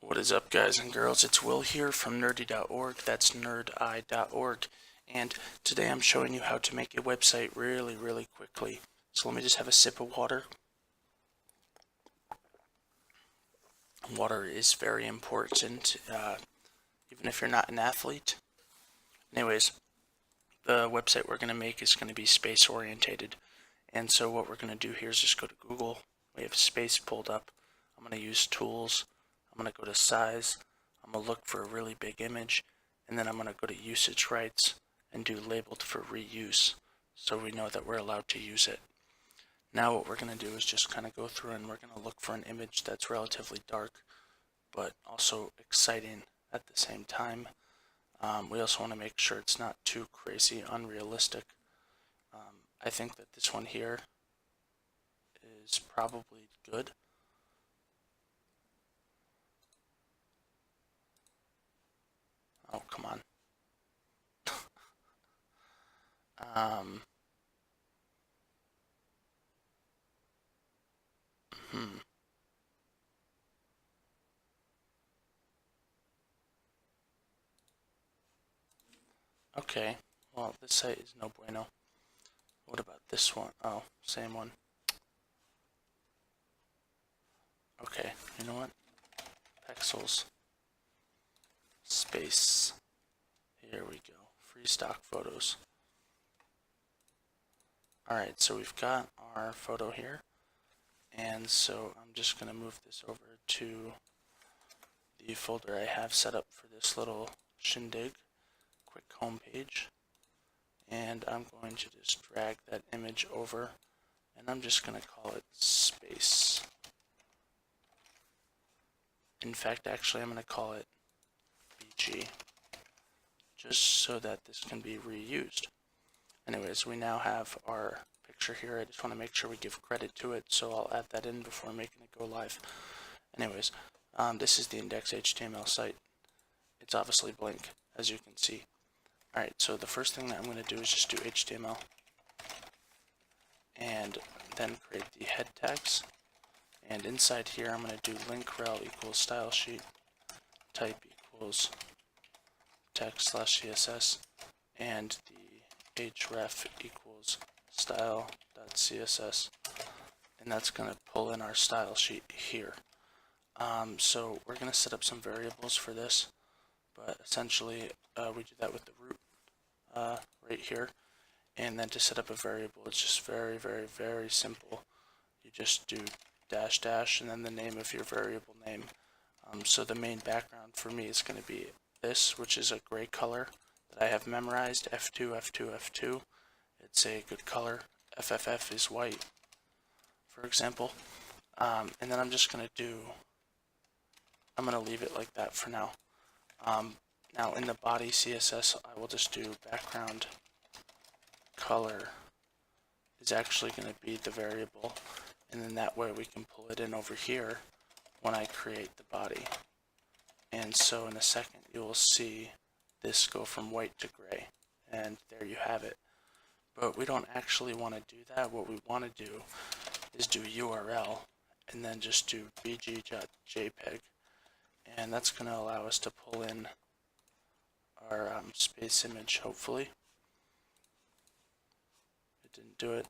What is up, guys and girls? It's Will here from nerdy.org. That's nerdi.org. And today I'm showing you how to make a website really quickly. So let me just have a sip of water. Water is very important, even if you're not an athlete. Anyways, the website we're going to make is going to be space orientated. And so what we're going to do here is just go to Google. We have space pulled up. I'm going to use tools. I'm going to go to size. I'm going to look for a really big image, and then I'm going to go to usage rights and do labeled for reuse, so we know that we're allowed to use it. Now what we're going to do is just kind of go through and we're going to look for an image that's relatively dark, but also exciting at the same time. We also want to make sure it's not too crazy unrealistic. I think that this one here is probably good. Oh, come on. Okay, well, this site is no bueno. What about this one? Oh, same one. Okay, you know what? Pexels. Space. Here we go. Free stock photos. Alright, so we've got our photo here. And so I'm just going to move this over to the folder I have set up for this little shindig. Quick home page. And I'm going to just drag that image over. And I'm just going to call it space. In fact, actually, I'm going to call it BG, just so that this can be reused. Anyways, we now have our picture here. I just want to make sure we give credit to it, so I'll add that in before making it go live. Anyways, this is the index.html site. It's obviously blank, as you can see. Alright, so the first thing that I'm going to do is just do HTML, and then create the head tags. And inside here, I'm going to do link rel equals style sheet, type equals text/css, and the href equals style.css, and that's going to pull in our style sheet here. So we're going to set up some variables for this, but essentially we do that with the root right here. And then to set up a variable, it's just very simple. You just do -- and then the name of your variable name. So the main background for me is going to be this, which is a gray color that I have memorized, F2. It's a good color. FFF is white, for example. And then I'm just going to leave it like that for now. Now in the body CSS, I will just do background color is actually going to be the variable, and then that way we can pull it in over here when I create the body. And so in a second you will see this go from white to gray, and there you have it. But we don't actually want to do that. What we want to do is do URL and then just do bg.jpg, and that's going to allow us to pull in our space image, hopefully. It didn't do it.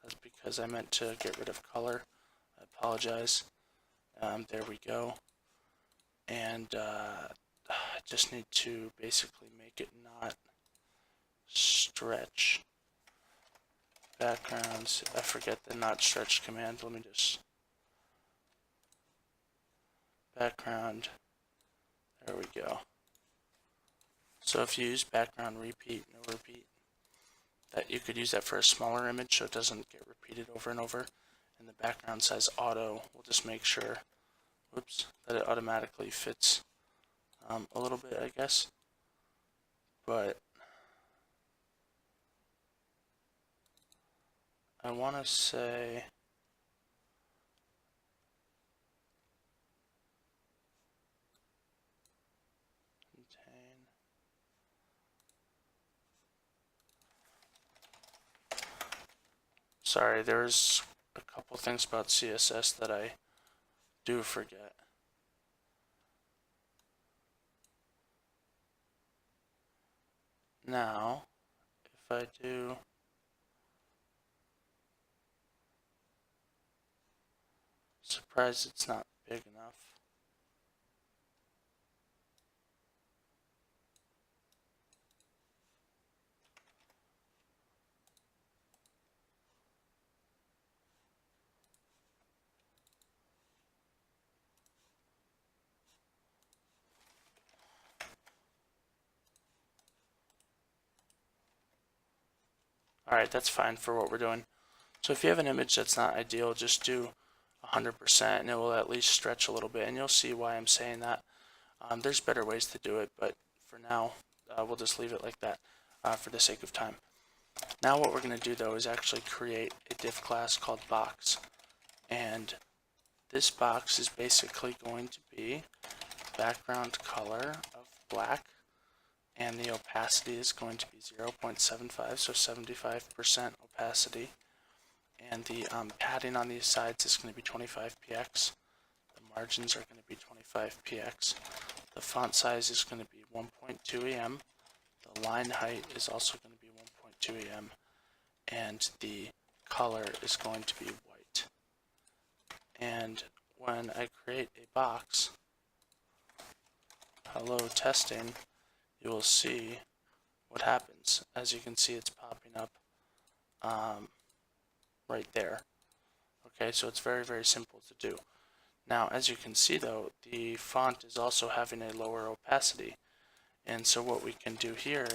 That's because I meant to get rid of color. I apologize. There we go. And I just need to basically make it not stretch. Backgrounds, I forget the not stretch command. Let me just background. There we go. So if you use background repeat, no repeat, that you could use that for a smaller image so it doesn't get repeated over and over. And the background size auto will just make sure, whoops, that it automatically fits a little bit, I guess. But I want to say contain. Sorry, there's a couple things about CSS that I do forget. Now, if I do surprised it's not big enough. Alright, that's fine for what we're doing. So if you have an image that's not ideal, just do 100% and it will at least stretch a little bit, and you'll see why I'm saying that. There's better ways to do it, but for now, we'll just leave it like that for the sake of time. Now what we're going to do though is actually create a div class called box, and this box is basically going to be background color of black, and the opacity is going to be 0.75, so 75% opacity, and the padding on these sides is going to be 25px. The margins are going to be 25px. The font size is going to be 1.2 em. The line height is also going to be 1.2 em, and the color is going to be white. And when I create a box, hello testing, you will see what happens. As you can see, it's popping up right there. Okay, so it's very, very simple to do. Now, as you can see though, the font is also having a lower opacity. And so what we can do here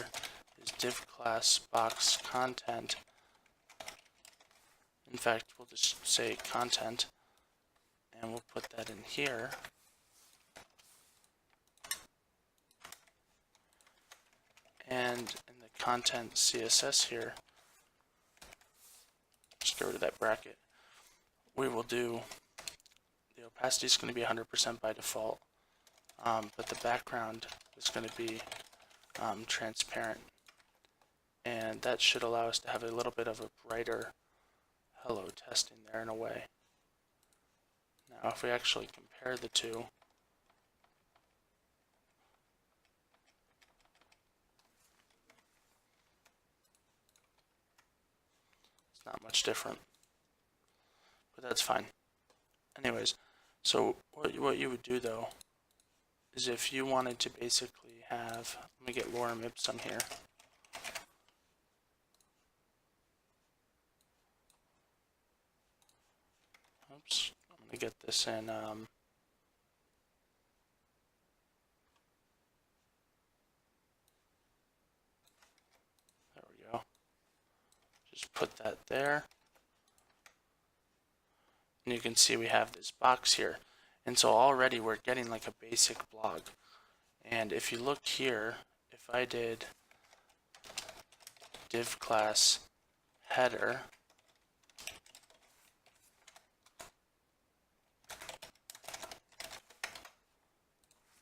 is div class box content. In fact, we'll just say content, and we'll put that in here. And in the content CSS here, just get rid of that bracket, we will do, the opacity is going to be 100% by default, but the background is going to be transparent, and that should allow us to have a little bit of a brighter hello testing there in a way. Now if we actually compare the two, it's not much different, but that's fine. Anyways, so what you would do though is if you wanted to basically have, let me get lorem ipsum here. Oops, I'm going to get this in there we go. Just put that there. And you can see we have this box here. And so already we're getting like a basic blog. And if you look here, if I did div class header,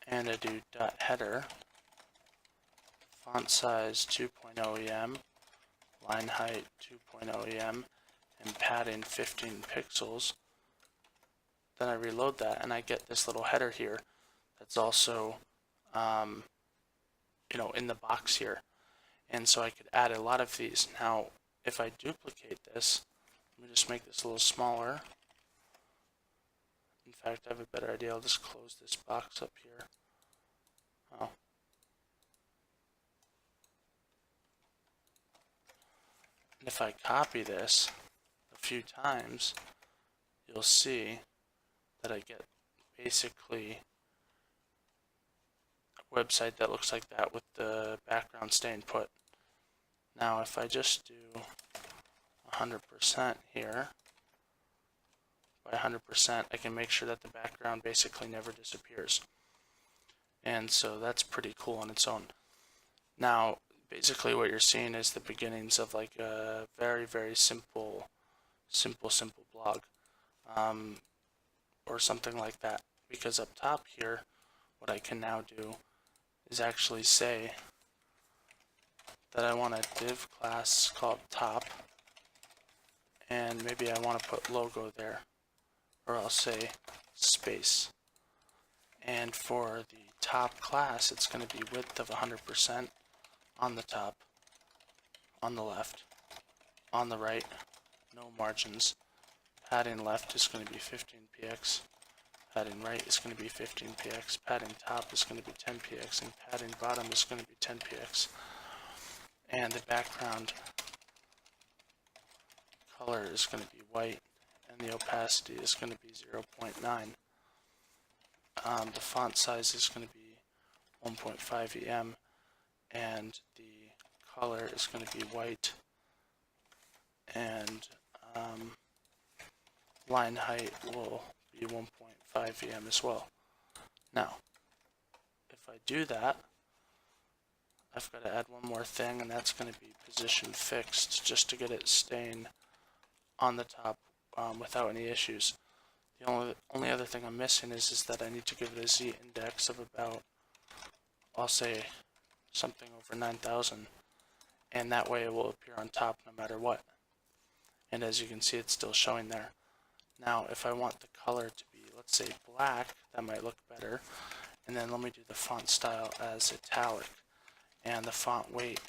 and I do dot header, font size 2.0 em, line height 2.0 em, and padding 15 pixels, then I reload that and I get this little header here that's also in the box here. And so I could add a lot of these. Now if I duplicate this, let me just make this a little smaller. In fact, I have a better idea. I'll just close this box up here. Oh. And if I copy this a few times, you'll see that I get basically a website that looks like that with the background staying put. Now if I just do 100% here, by 100% I can make sure that the background basically never disappears. And so that's pretty cool on its own. Now basically what you're seeing is the beginnings of like a very, very simple blog, or something like that. Because up top here, what I can now do is actually say that I want a div class called top, and maybe I want to put logo there, or I'll say space. And for the top class, it's going to be width of 100% on the top, on the left, on the right, no margins. Padding left is going to be 15px, padding right is going to be 15px, padding top is going to be 10px, and padding bottom is going to be 10px. And the background color is going to be white, and the opacity is going to be 0.9. The font size is going to be 1.5 EM, and the color is going to be white, and line height will be 1.5 EM as well. Now, if I do that, I've got to add one more thing, and that's going to be position fixed, just to get it staying on the top without any issues. The only other thing I'm missing is that I need to give it a z-index of about, I'll say, something over 9,000, and that way it will appear on top no matter what. And as you can see, it's still showing there. Now, if I want the color to be, let's say, black, that might look better. And then let me do the font style as italic, and the font weight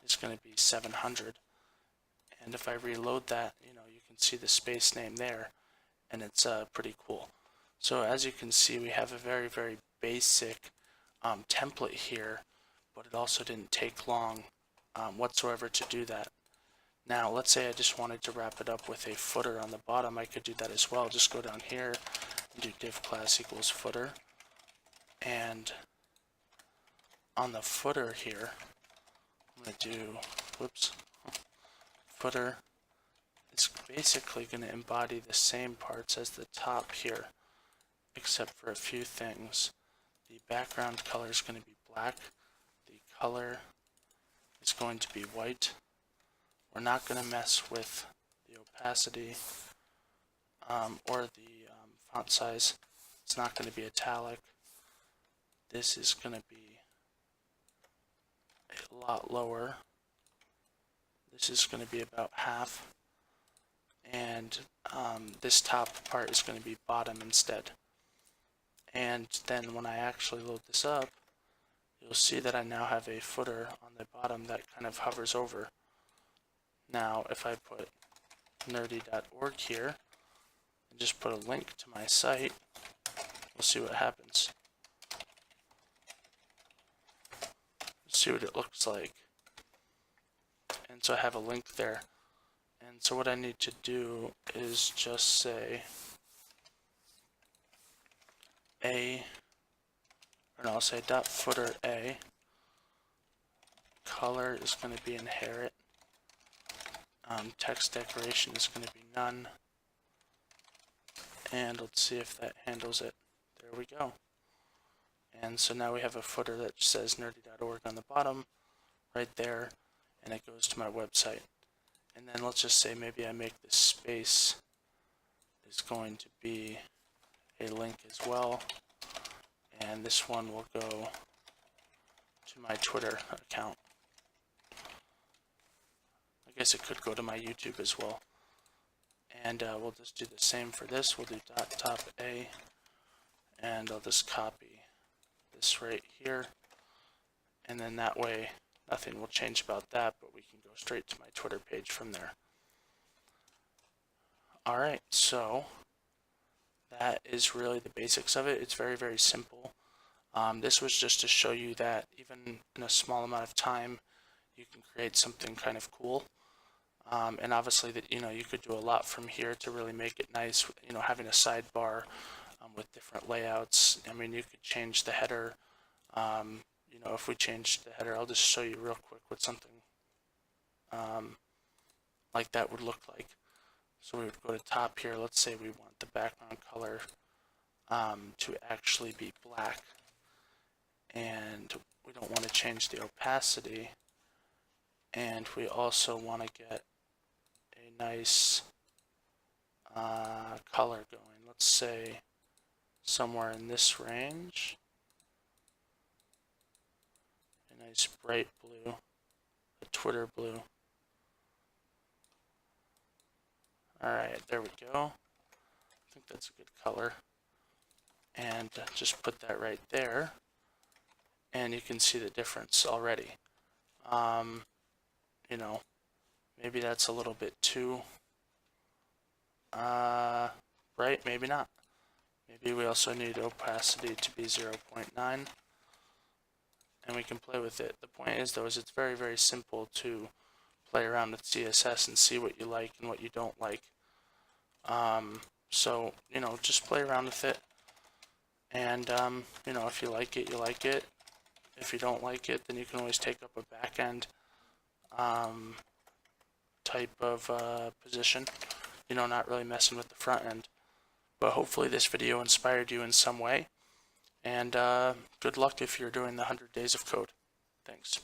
is going to be 700. And if I reload that, you can see the space name there, and it's pretty cool. So as you can see, we have a very, very basic template here, but it also didn't take long whatsoever to do that. Now, let's say I just wanted to wrap it up with a footer on the bottom. I could do that as well. Just go down here and do div class equals footer. And on the footer here, I'm going to do, footer. It's basically going to embody the same parts as the top here, except for a few things. The background color is going to be black. The color is going to be white. We're not going to mess with the opacity or the font size. It's not going to be italic. This is going to be a lot lower. This is going to be about half. And this top part is going to be bottom instead. And then when I actually load this up, you'll see that I now have a footer on the bottom that kind of hovers over. Now, if I put nerdy.org here and just put a link to my site, we'll see what happens. Let's see what it looks like. And so I have a link there. And so what I need to do is just say I'll say dot footer a, color is going to be inherit, text decoration is going to be none, and let's see if that handles it. There we go. And so now we have a footer that says nerdy.org on the bottom right there, and it goes to my website. And then let's just say maybe I make this space is going to be a link as well, and this one will go to my Twitter account. I guess it could go to my YouTube as well. And we'll just do the same for this. We'll do dot top a, and I'll just copy this right here, and then that way nothing will change about that, but we can go straight to my Twitter page from there. Alright, so that is really the basics of it. It's very, very simple. This was just to show you that even in a small amount of time, you can create something kind of cool. And obviously that you could do a lot from here to really make it nice. Having a sidebar with different layouts. I mean, you could change the header. If we change the header, I'll just show you real quick what something like that would look like. So we would go to top here. Let's say we want the background color to actually be black, and we don't want to change the opacity, and we also want to get a nice color going. Let's say somewhere in this range. A nice bright blue, a Twitter blue. Alright, there we go. I think that's a good color. And just put that right there. And you can see the difference already. You know, maybe that's a little bit too bright, maybe not. Maybe we also need opacity to be 0.9, and we can play with it. The point is, though, is it's very, very simple to play around with CSS and see what you like and what you don't like. So, you know, just play around with it, and, you know, if you like it, you like it. If you don't like it, then you can always take up a back-end type of position, you know, not really messing with the front end. But hopefully this video inspired you in some way, and good luck if you're doing the 100 days of code. Thanks.